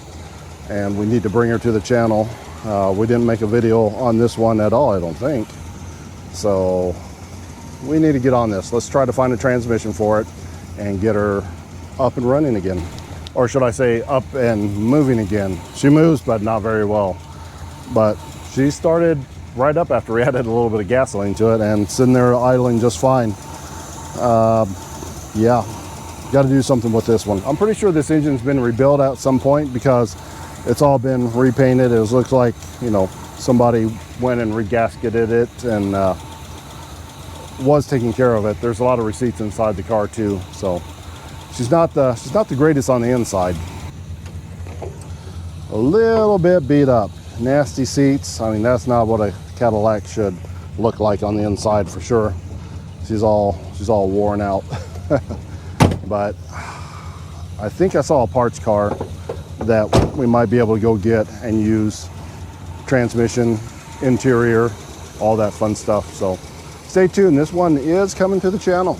and we need to bring her to the channel. We didn't make a video on this one at all, I don't think. So we need to get on this. Let's try to find a transmission for it and get her up and running again. Or should I say up and moving again. She moves, but not very well. But she started right up after we added a little bit of gasoline to it and sitting there idling just fine. Yeah, got to do something with this one. I'm pretty sure this engine's been rebuilt at some point, because it's all been repainted. It looks like, you know, somebody went and regasketed it and was taking care of it. There's a lot of receipts inside the car too, so she's not the greatest on the inside. A little bit beat up, nasty seats. I mean, that's not what a Cadillac should look like on the inside for sure. She's all worn out. But I think I saw a parts car that we might be able to go get and use. Transmission, interior, all that fun stuff. So stay tuned, this one is coming to the channel.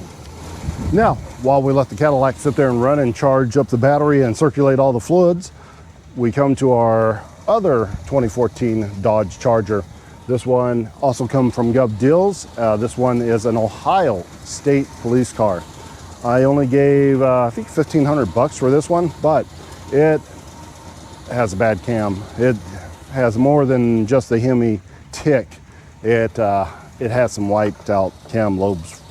Now, while we let the Cadillac sit there and run and charge up the battery and circulate all the fluids, we come to our other 2014 Dodge Charger. This one also comes from Gov Deals. This one is an Ohio State Police car. I only gave, I think, $1,500 for this one, but it has a bad cam. It has more than just the Hemi tick. It has some wiped out cam lobes,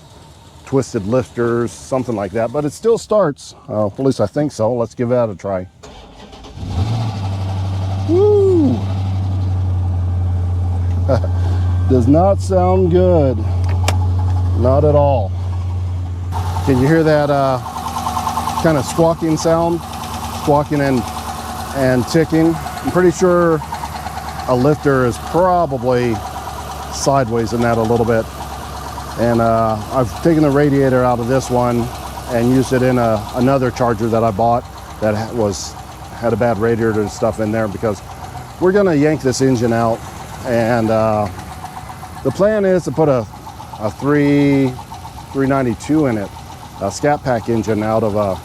twisted lifters, something like that, but it still starts. At least I think so. Let's give that a try. Woo! Does not sound good. Not at all. Can you hear that kind of squawking sound? Squawking and ticking. I'm pretty sure a lifter is probably sideways in that a little bit. And I've taken the radiator out of this one and used it in another Charger that I bought that had a bad radiator and stuff in there, because we're gonna yank this engine out, and the plan is to put a 392 in it, a Scat Pack engine out of a,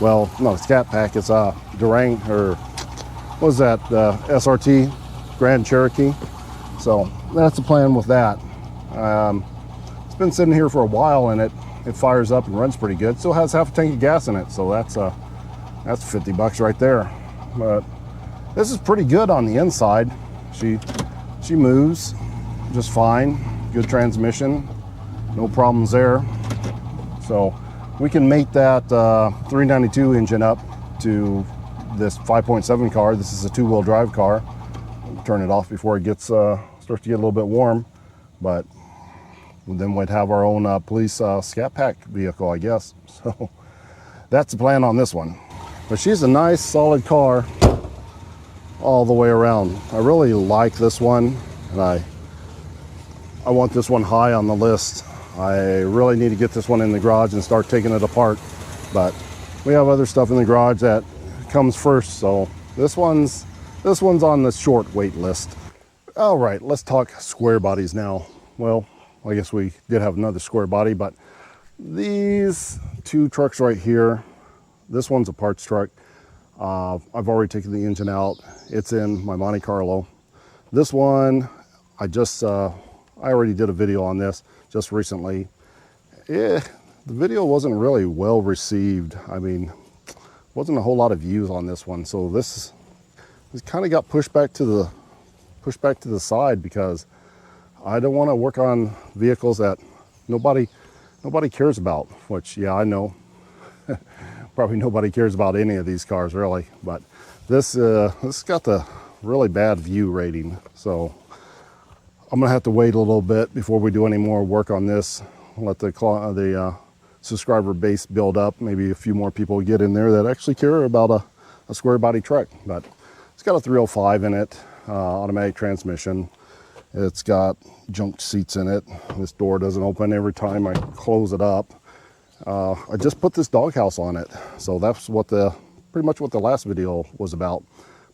well, no, Scat Pack, it's a Durang, or what was that, SRT Grand Cherokee. So that's the plan with that. It's been sitting here for a while, and it fires up and runs pretty good. Still has half a tank of gas in it, so that's $50 right there. But this is pretty good on the inside. She moves just fine. Good transmission, no problems there. So we can mate that 392 engine up to this 5.7 car. This is a two-wheel drive car. Turn it off before it gets starts to get a little bit warm, but then we'd have our own police Scat Pack vehicle, I guess. So that's the plan on this one. But she's a nice, solid car all the way around. I really like this one, and I want this one high on the list. I really need to get this one in the garage and start taking it apart, but we have other stuff in the garage that comes first, so this one's on the short wait list. All right, let's talk square bodies now. Well, I guess we did have another square body, but these two trucks right here, this one's a parts truck. I've already taken the engine out. It's in my Monte Carlo. This one, I already did a video on this just recently. The video wasn't really well received. I mean, wasn't a whole lot of views on this one, so this kind of got pushed back to the side, because I don't want to work on vehicles that nobody cares about, which, yeah, I know. Probably nobody cares about any of these cars, really. But this got the really bad view rating, so I'm gonna have to wait a little bit before we do any more work on this. Let the subscriber base build up. Maybe a few more people get in there that actually care about a square body truck. But it's got a 305 in it, automatic transmission. It's got junk seats in it. This door doesn't open every time I close it up. I just put this doghouse on it, so that's pretty much what the last video was about.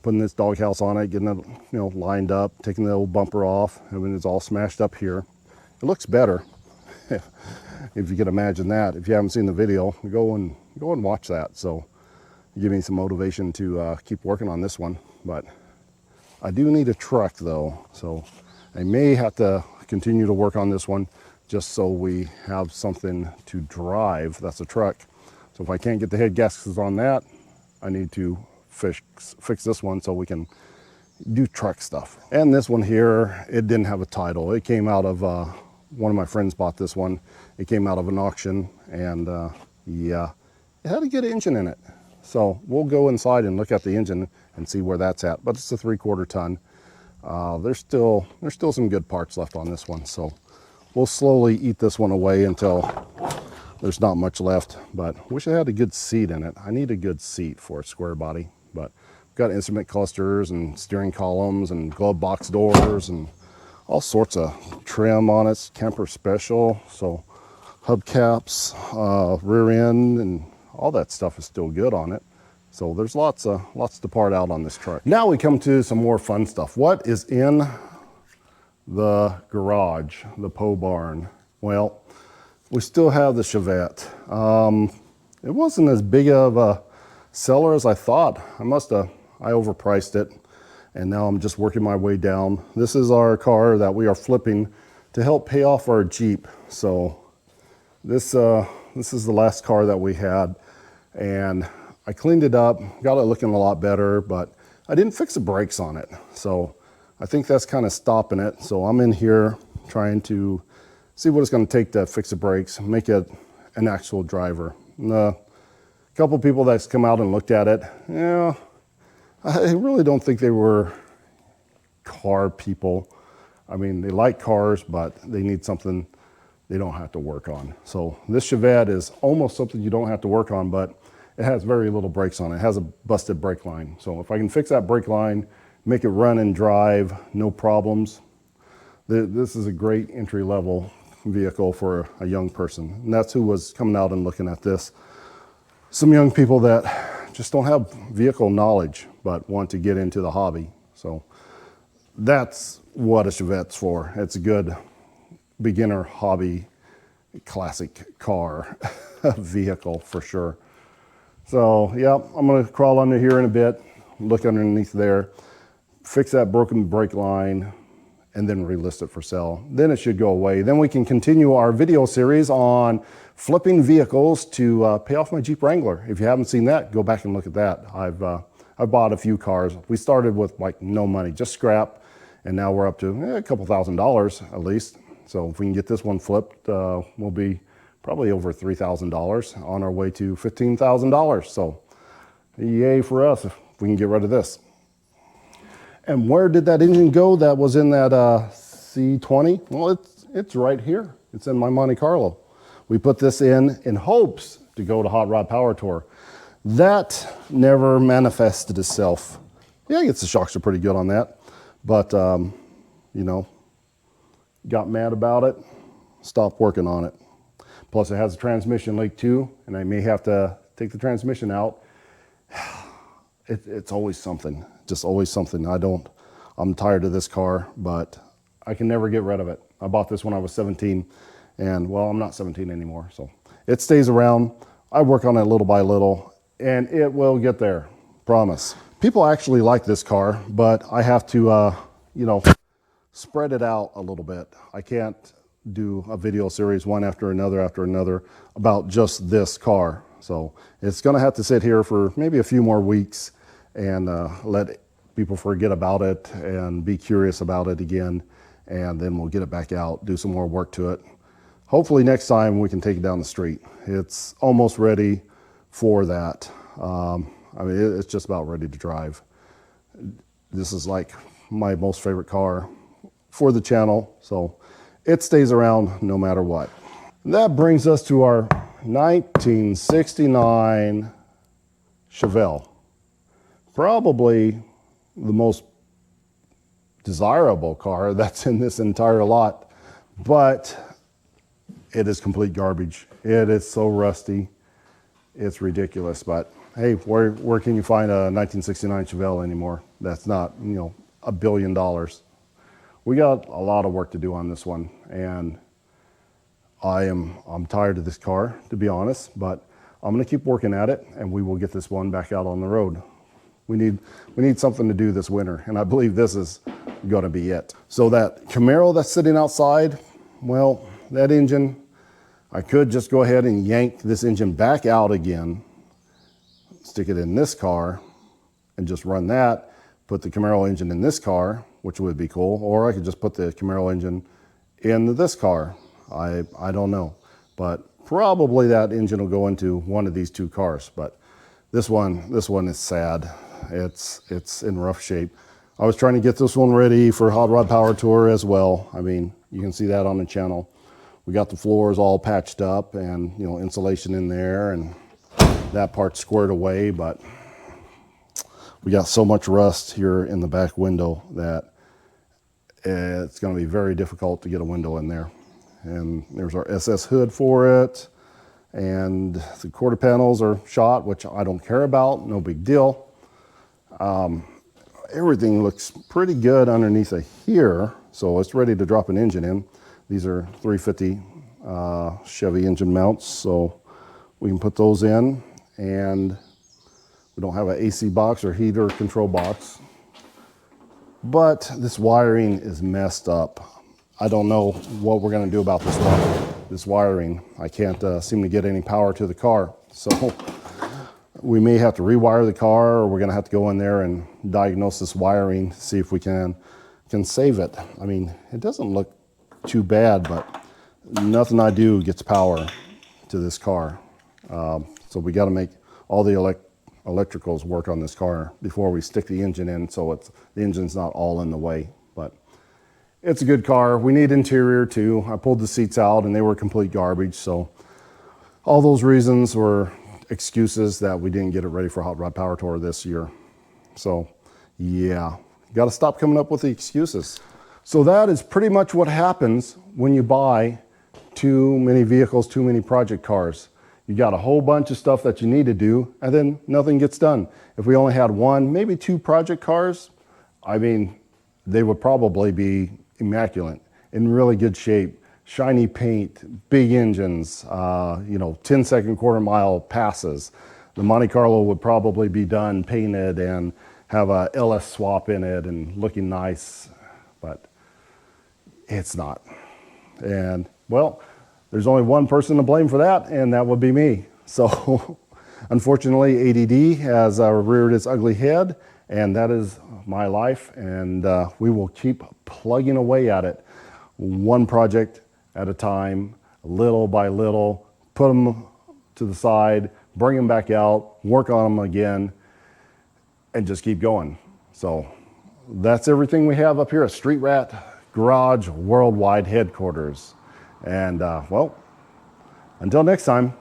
Putting this doghouse on it, getting it, lined up, taking the old bumper off. I mean, it's all smashed up here. It looks better, if you can imagine that. If you haven't seen the video, go and watch that. So, give me some motivation to keep working on this one. But I do need a truck though, so I may have to continue to work on this one, just so we have something to drive. That's a truck. So if I can't get the head gaskets on that, I need to fix this one so we can do truck stuff. And this one here, it didn't have a title. It came out of, one of my friends bought this one. It came out of an auction, and yeah, it had a good engine in it. So we'll go inside and look at the engine and see where that's at. But it's a 3/4 ton. There's still some good parts left on this one. So we'll slowly eat this one away until there's not much left. But wish I had a good seat in it. I need a good seat for a square body. But got instrument clusters and steering columns and glove box doors and all sorts of trim on it. Camper special, so hubcaps, rear end, and all that stuff is still good on it. So there's lots to part out on this truck. Now we come to some more fun stuff. What is in the garage, the pole barn? Well, we still have the Chevette. It wasn't as big of a seller as I thought. I overpriced it, and now I'm just working my way down. This is our car that we are flipping to help pay off our Jeep. So this is the last car that we had, and I cleaned it up, got it looking a lot better, but I didn't fix the brakes on it. So I think that's kind of stopping it. So I'm in here trying to see what it's going to take to fix the brakes, make it an actual driver. And a couple people that's come out and looked at it, yeah, I really don't think they were car people. I mean, they like cars, but they need something they don't have to work on. So this Chevette is almost something you don't have to work on, but it has very little brakes on it. It has a busted brake line. So if I can fix that brake line, make it run and drive, no problems, this is a great entry-level vehicle for a young person. And that's who was coming out and looking at this. Some young people that just don't have vehicle knowledge, but want to get into the hobby. So that's what a Chevette's for. It's a good beginner hobby, classic car vehicle for sure. So yeah, I'm gonna crawl under here in a bit, look underneath there, fix that broken brake line, and then relist it for sale. Then it should go away. Then we can continue our video series on flipping vehicles to pay off my Jeep Wrangler. If you haven't seen that, go back and look at that. I've bought a few cars. We started with like no money, just scrap, and now we're up to a couple $1,000 at least. So if we can get this one flipped, we'll be probably over $3,000 on our way to $15,000. So yay for us if we can get rid of this. And where did that engine go that was in that C20? Well, it's right here. It's in my Monte Carlo. We put this in hopes to go to Hot Rod Power Tour. That never manifested itself. Yeah, I guess the shocks are pretty good on that. But, you know, got mad about it, stopped working on it. Plus it has a transmission leak too, and I may have to take the transmission out. It's always something, just always something. I'm tired of this car, but I can never get rid of it. I bought this when I was 17, and well, I'm not 17 anymore, so it stays around. I work on it little by little, and it will get there, promise. People actually like this car, but I have to, you know, spread it out a little bit. I can't do a video series one after another about just this car. So it's gonna have to sit here for maybe a few more weeks and let people forget about it and be curious about it again. And then we'll get it back out, do some more work to it. Hopefully next time we can take it down the street. It's almost ready for that. I mean, it's just about ready to drive. This is like my most favorite car for the channel, so it stays around no matter what. That brings us to our 1969 Chevelle. Probably the most desirable car that's in this entire lot, but it is complete garbage. It is so rusty, it's ridiculous. But hey, where can you find a 1969 Chevelle anymore? That's not, you know, $1 billion. We got a lot of work to do on this one, and I'm tired of this car, to be honest, but I'm gonna keep working at it, and we will get this one back out on the road. We need something to do this winter, and I believe this is gonna be it. So that Camaro that's sitting outside, well, that engine, I could just go ahead and yank this engine back out again, stick it in this car, and just run that, put the Camaro engine in this car, which would be cool, or I could just put the Camaro engine in this car. I don't know, but probably that engine will go into one of these two cars. But this one is sad. It's in rough shape. I was trying to get this one ready for Hot Rod Power Tour as well. I mean, you can see that on the channel. We got the floors all patched up and, you know, insulation in there, and that part squared away, but we got so much rust here in the back window that it's going to be very difficult to get a window in there. And there's our SS hood for it, and the quarter panels are shot, which I don't care about, no big deal. Everything looks pretty good underneath of here, so it's ready to drop an engine in. These are 350 Chevy engine mounts, so we can put those in, and we don't have an AC box or heater control box. But this wiring is messed up. I don't know what we're gonna do about this wiring. I can't seem to get any power to the car. So we may have to rewire the car, or we're gonna have to go in there and diagnose this wiring, see if we can save it. I mean, it doesn't look too bad, but nothing I do gets power to this car. So we gotta make all the electricals work on this car before we stick the engine in, so the engine's not all in the way. But it's a good car. We need interior too. I pulled the seats out and they were complete garbage, so all those reasons were excuses that we didn't get it ready for Hot Rod Power Tour this year. So yeah, got to stop coming up with the excuses. So that is pretty much what happens when you buy too many vehicles, too many project cars. You got a whole bunch of stuff that you need to do, and then nothing gets done. If we only had one, maybe two project cars, I mean, they would probably be immaculate, in really good shape, shiny paint, big engines, 10-second quarter-mile passes. The Monte Carlo would probably be done, painted, and have a LS swap in it and looking nice, but it's not. And, well, there's only one person to blame for that, and that would be me. So, unfortunately, ADD has reared its ugly head, and that is my life, and we will keep plugging away at it, one project at a time, little by little, put them to the side, bring them back out, work on them again, and just keep going. So that's everything we have up here at Street Rat Garage Worldwide Headquarters. And well, until next time.